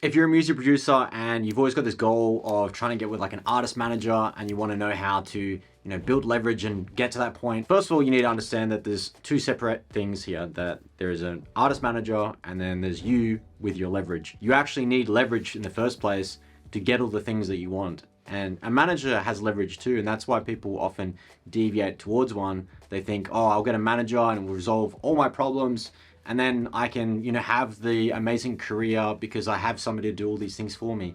If you're a music producer and you've always got this goal of trying to get with like an artist manager and you want to know how to, build leverage and get to that point, first of all, you need to understand that there's two separate things here, that there is an artist manager and then there's you with your leverage. You actually need leverage in the first place to get all the things that you want. And a manager has leverage too, and that's why people often deviate towards one. They think, oh, I'll get a manager and it will resolve all my problems, and then I can, have the amazing career because I have somebody to do all these things for me.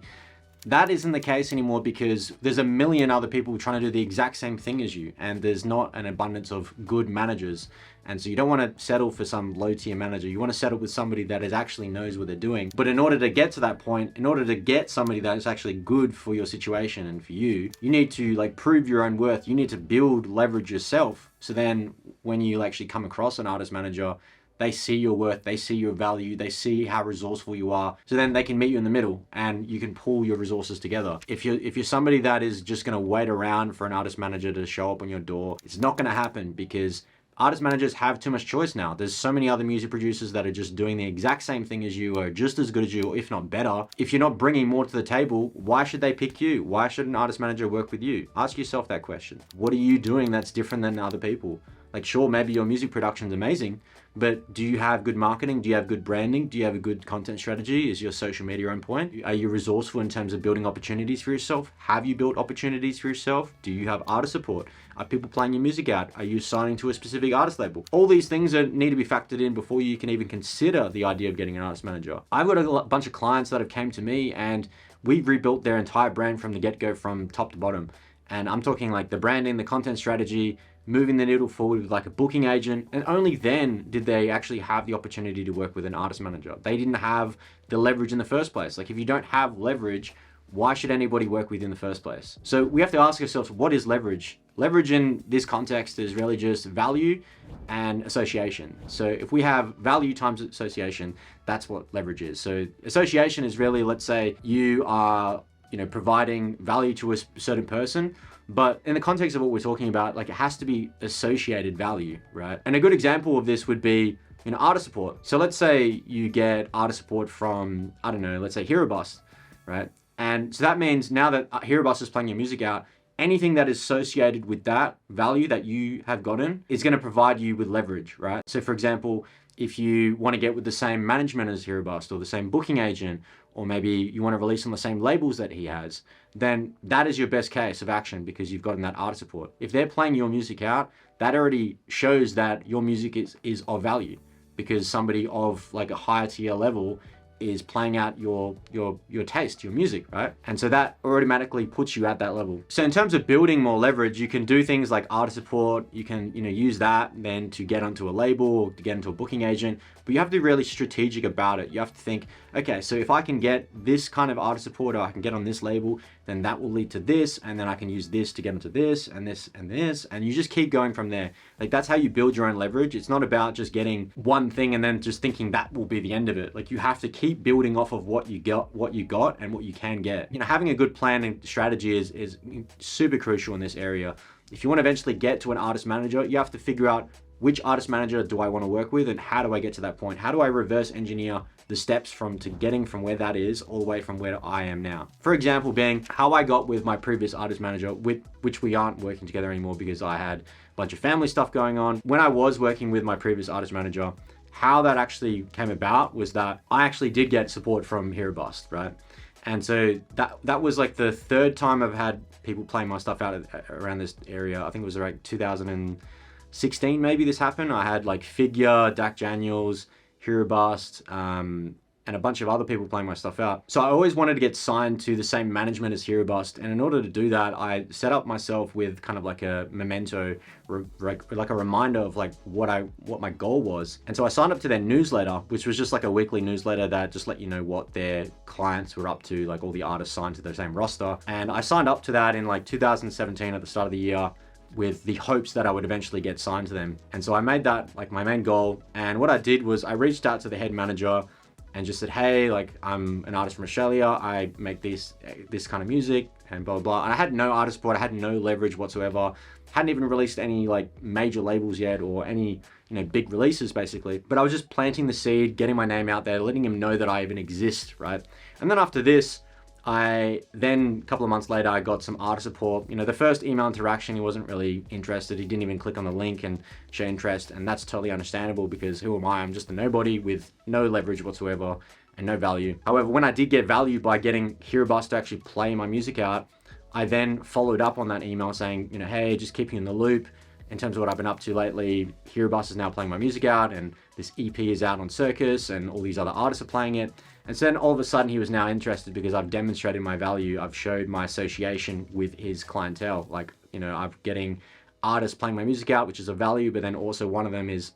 That isn't the case anymore because there's a million other people trying to do the exact same thing as you, and there's not an abundance of good managers. And so you don't want to settle for some low tier manager. You want to settle with somebody that actually knows what they're doing. But in order to get to that point, in order to get somebody that is actually good for your situation and for you, you need to prove your own worth. You need to build leverage yourself. So then when you actually come across an artist manager, they see your worth, they see your value, they see how resourceful you are. So then they can meet you in the middle and you can pull your resources together. If you're somebody that is just gonna wait around for an artist manager to show up on your door, it's not gonna happen because artist managers have too much choice now. There's so many other music producers that are just doing the exact same thing as you, or just as good as you, or if not better. If you're not bringing more to the table, why should they pick you? Why should an artist manager work with you? Ask yourself that question. What are you doing that's different than other people? Sure, maybe your music production's amazing, but do you have good marketing? Do you have good branding? Do you have a good content strategy? Is your social media on point? Are you resourceful in terms of building opportunities for yourself? Have you built opportunities for yourself? Do you have artist support? Are people playing your music out? Are you signing to a specific artist label? All these things need to be factored in before you can even consider the idea of getting an artist manager. I've got a bunch of clients that have came to me and we've rebuilt their entire brand from the get-go, from top to bottom. And I'm talking the branding, the content strategy, moving the needle forward with a booking agent, and only then did they actually have the opportunity to work with an artist manager. They didn't have the leverage in the first place. If you don't have leverage, why should anybody work with you in the first place? So we have to ask ourselves, what is leverage? Leverage in this context is really just value and association. So if we have value times association, that's what leverage is. So association is really, let's say you are providing value to a certain person, but in the context of what we're talking about, it has to be associated value, right? And a good example of this would be, artist support. So let's say you get artist support from, I don't know, let's say Hero Bus, right? And so that means now that Hero Bus is playing your music out, anything that is associated with that value that you have gotten is going to provide you with leverage, right? So for example, if you want to get with the same management as Hero Bus or the same booking agent, or maybe you want to release on the same labels that he has, then that is your best case of action because you've gotten that artist support. If they're playing your music out, that already shows that your music is of value because somebody of a higher tier level is playing out your taste, your music, right? And so that automatically puts you at that level. So in terms of building more leverage, you can do things like artist support. You can use that then to get onto a label or to get into a booking agent, but you have to be really strategic about it. You have to think, okay, so if I can get this kind of artist support, or I can get on this label, then that will lead to this, and then I can use this to get into this and this and this, and you just keep going from there. That's how you build your own leverage. It's not about just getting one thing and then just thinking that will be the end of it. You have to keep building off of what you got and what you can get. Having a good plan and strategy is super crucial in this area. If you want to eventually get to an artist manager, you have to figure out which artist manager do I want to work with and how do I get to that point? How do I reverse engineer the steps to getting from where that is all the way from where I am now? For example, being how I got with my previous artist manager, which we aren't working together anymore because I had a bunch of family stuff going on. When I was working with my previous artist manager, how that actually came about was that I actually did get support from Hero Bust, right? And so that was the third time I've had people playing my stuff out around this area. I think it was 2016 maybe this happened. I had Figure, Dak Daniels, Hero Bust, and a bunch of other people playing my stuff out. So I always wanted to get signed to the same management as Hero Bust, and in order to do that, I set up myself with kind of a memento, a reminder of what my goal was. And so I signed up to their newsletter, which was just a weekly newsletter that just let you know what their clients were up to, all the artists signed to the same roster. And I signed up to that in 2017 at the start of the year, with the hopes that I would eventually get signed to them. And so I made that my main goal. And what I did was I reached out to the head manager and just said, hey, like, I'm an artist from Australia, I make this kind of music, and blah, blah, blah. And I had no artist support, I had no leverage whatsoever, hadn't even released any like major labels yet or any, big releases basically. But I was just planting the seed, getting my name out there, letting him know that I even exist, right? And then after this, a couple of months later, I got some artist support. The first email interaction, he wasn't really interested. He didn't even click on the link and show interest. And that's totally understandable because who am I? I'm just a nobody with no leverage whatsoever and no value. However, when I did get value by getting Hearabus to actually play my music out, I then followed up on that email saying, hey, just keep you in the loop in terms of what I've been up to lately. Hearabus is now playing my music out, and this EP is out on Circus, and all these other artists are playing it. And so then all of a sudden he was now interested because I've demonstrated my value. I've showed my association with his clientele. Like, I'm getting artists playing my music out, which is a value, but then also one of them is,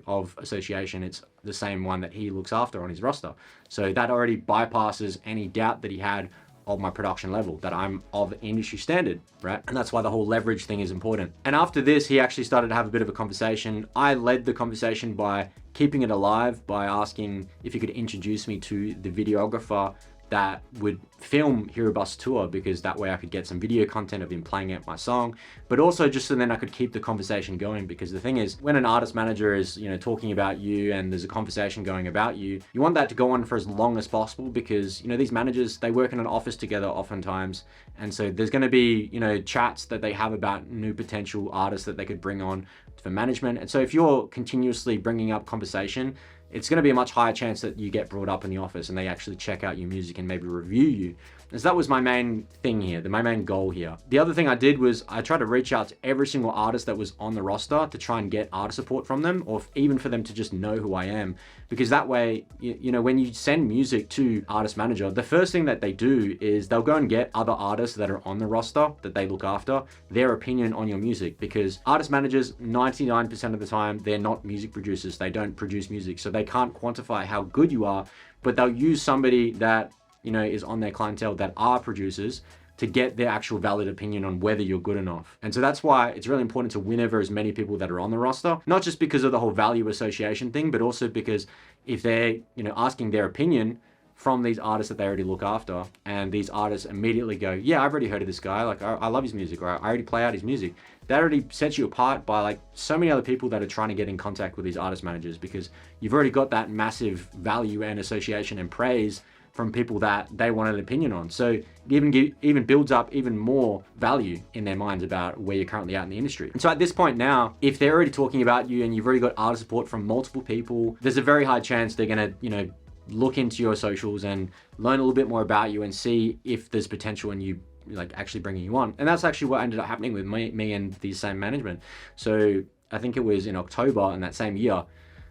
of association. It's the same one that he looks after on his roster. So that already bypasses any doubt that he had of my production level, that I'm of industry standard, right? And that's why the whole leverage thing is important. And after this, he actually started to have a bit of a conversation. I led the conversation by keeping it alive, by asking if he could introduce me to the videographer that would film Hearabus tour, because that way I could get some video content of him playing out my song, but also just so then I could keep the conversation going. Because the thing is, when an artist manager is, talking about you and there's a conversation going about you, you want that to go on for as long as possible, because, these managers, they work in an office together oftentimes. And so there's going to be, chats that they have about new potential artists that they could bring on for management. And so if you're continuously bringing up conversation, it's going to be a much higher chance that you get brought up in the office and they actually check out your music and maybe review you. And so that was my main thing here, my main goal here. The other thing I did was I tried to reach out to every single artist that was on the roster to try and get artist support from them, or even for them to just know who I am. Because that way, when you send music to artist manager, the first thing that they do is they'll go and get other artists that are on the roster that they look after, their opinion on your music. Because artist managers, 99% of the time, they're not music producers. They don't produce music, so they can't quantify how good you are, but they'll use somebody that is on their clientele that are producers to get their actual valid opinion on whether you're good enough. And so that's why it's really important to win over as many people that are on the roster, not just because of the whole value association thing, but also because if they're, asking their opinion from these artists that they already look after, and these artists immediately go, yeah, I've already heard of this guy, like I love his music, or I already play out his music. That already sets you apart by like so many other people that are trying to get in contact with these artist managers, because you've already got that massive value and association and praise from people that they want an opinion on. So it even builds up even more value in their minds about where you're currently at in the industry. And so at this point now, if they're already talking about you and you've already got artist support from multiple people, there's a very high chance they're gonna, look into your socials and learn a little bit more about you and see if there's potential in you like actually bringing you on. And that's actually what ended up happening with me and the same management. So I think it was in October in that same year.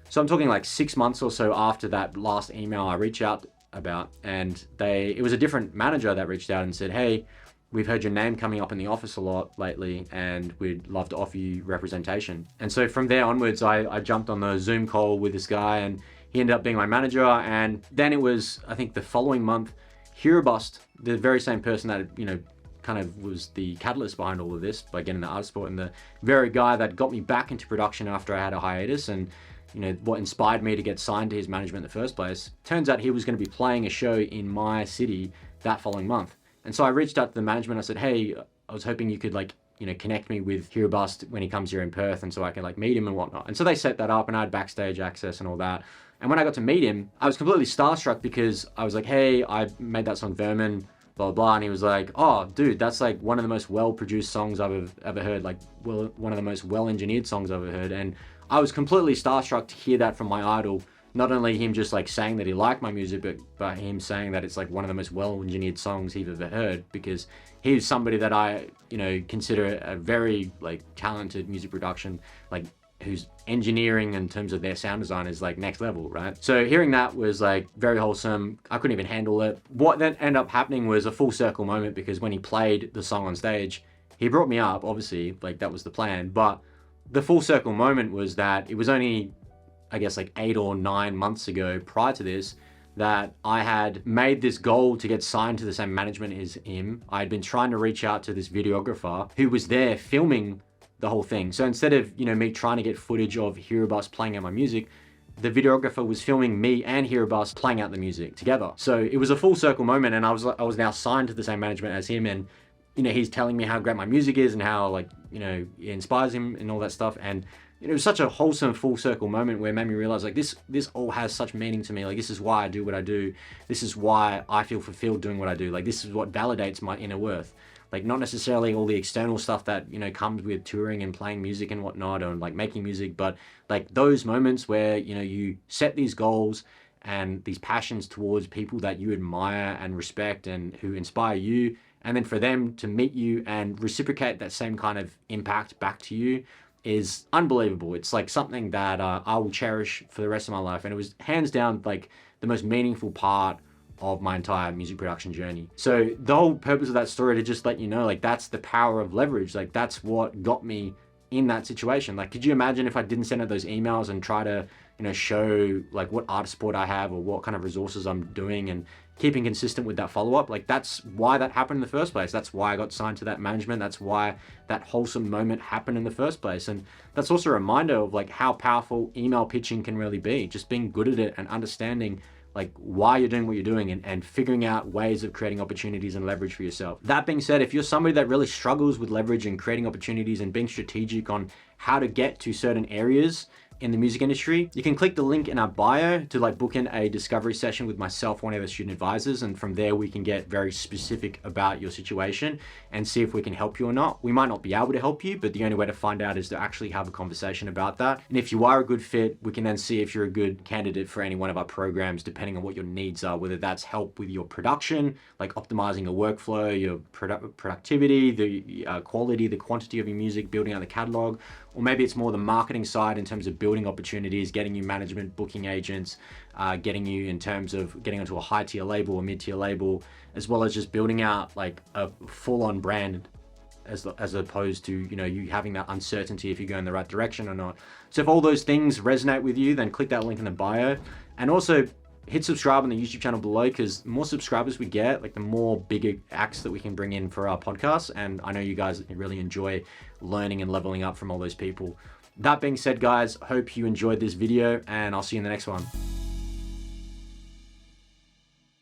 So I'm talking like 6 months or so after that last email I reached out about, and it was a different manager that reached out and said, hey, we've heard your name coming up in the office a lot lately and we'd love to offer you representation. And so from there onwards, I jumped on the Zoom call with this guy and he ended up being my manager. And then it was, I think the following month, Hearabus, the very same person that, kind of was the catalyst behind all of this by getting the artist support, and the very guy that got me back into production after I had a hiatus, and what inspired me to get signed to his management in the first place. Turns out he was going to be playing a show in my city that following month. And so I reached out to the management. I said, hey, I was hoping you could connect me with Hearabus when he comes here in Perth, and so I can meet him and whatnot. And so they set that up, and I had backstage access and all that. And when I got to meet him, I was completely starstruck because I was like, hey, I made that song Vermin, blah, blah, blah. And he was like, oh, dude, that's like one of the most well-produced songs I've ever heard, one of the most well-engineered songs I've ever heard. And I was completely starstruck to hear that from my idol. Not only him just saying that he liked my music, but him saying that it's one of the most well-engineered songs he's ever heard, because he's somebody that I, consider a very talented music production, whose engineering in terms of their sound design is next level, right? So hearing that was very wholesome. I couldn't even handle it. What then ended up happening was a full circle moment, because when he played the song on stage, he brought me up, obviously, that was the plan, but the full circle moment was that it was only, I guess 8 or 9 months ago prior to this, that I had made this goal to get signed to the same management as him. I had been trying to reach out to this videographer who was there filming the whole thing. So instead of, me trying to get footage of Hearabus playing out my music, the videographer was filming me and Hirobus playing out the music together. So it was a full circle moment, and I was now signed to the same management as him, and he's telling me how great my music is and how, like, it inspires him and all that stuff. And it was such a wholesome full circle moment where it made me realize, like, this all has such meaning to me. Like, this is why I do what I do. This is why I feel fulfilled doing what I do. Like, this is what validates my inner worth. Like, not necessarily all the external stuff that, comes with touring and playing music and whatnot, or like making music, but like those moments where, you set these goals and these passions towards people that you admire and respect and who inspire you, and then for them to meet you and reciprocate that same kind of impact back to you is unbelievable. It's like something that I will cherish for the rest of my life. And it was hands down like the most meaningful part of my entire music production journey. So the whole purpose of that story, to just let you know, like, that's the power of leverage. Like, that's what got me in that situation. Like, could you imagine if I didn't send out those emails and try to, show like what artist support I have or what kind of resources I'm doing, and keeping consistent with that follow-up? Like, that's why that happened in the first place. That's why I got signed to that management. That's why that wholesome moment happened in the first place. And that's also a reminder of like how powerful email pitching can really be. Just being good at it and understanding like why you're doing what you're doing, and figuring out ways of creating opportunities and leverage for yourself. That being said, if you're somebody that really struggles with leverage and creating opportunities and being strategic on how to get to certain areas in the music industry, you can click the link in our bio to like book in a discovery session with myself, one of the student advisors, and from there we can get very specific about your situation and see if we can help you or not. We might not be able to help you, but the only way to find out is to actually have a conversation about that. And if you are a good fit, we can then see if you're a good candidate for any one of our programs, depending on what your needs are, whether that's help with your production, like optimizing your workflow, your productivity, the quality, the quantity of your music, building out the catalog, or maybe it's more the marketing side in terms of building opportunities, getting you management, booking agents, getting you in terms of getting onto a high tier label or mid tier label, as well as just building out like a full on brand, as opposed to, you having that uncertainty if you go in the right direction or not. So if all those things resonate with you, then click that link in the bio, and also hit subscribe on the YouTube channel below, because the more subscribers we get, like the more bigger acts that we can bring in for our podcast. And I know you guys really enjoy learning and leveling up from all those people. That being said, guys, hope you enjoyed this video, and I'll see you in the next one.